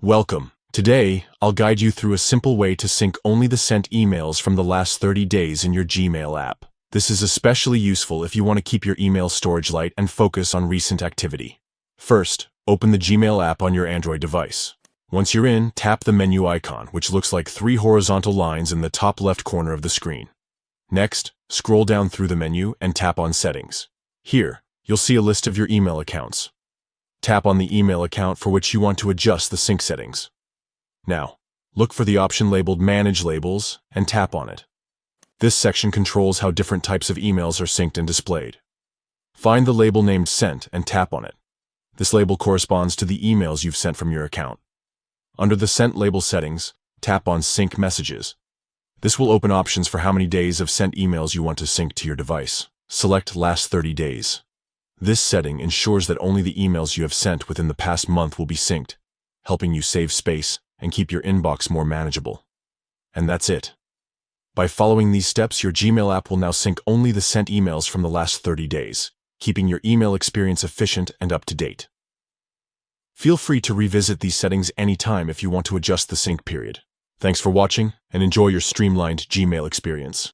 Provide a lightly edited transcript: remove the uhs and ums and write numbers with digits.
Welcome. Today, I'll guide you through a simple way to sync only the sent emails from the last 30 days in your Gmail app. This is especially useful if you want to keep your email storage light and focus on recent activity. First, open the Gmail app on your Android device. Once you're in, tap the menu icon, which looks like 3 horizontal lines in the top left corner of the screen. Next, scroll down through the menu and tap on Settings. Here, you'll see a list of your email accounts. Tap on the email account for which you want to adjust the sync settings. Now, look for the option labeled Manage Labels and tap on it. This section controls how different types of emails are synced and displayed. Find the label named Sent and tap on it. This label corresponds to the emails you've sent from your account. Under the Sent label settings, tap on Sync Messages. This will open options for how many days of sent emails you want to sync to your device. Select Last 30 Days. This setting ensures that only the emails you have sent within the past month will be synced, helping you save space and keep your inbox more manageable. And that's it. By following these steps, your Gmail app will now sync only the sent emails from the last 30 days, keeping your email experience efficient and up to date. Feel free to revisit these settings anytime if you want to adjust the sync period. Thanks for watching, and enjoy your streamlined Gmail experience.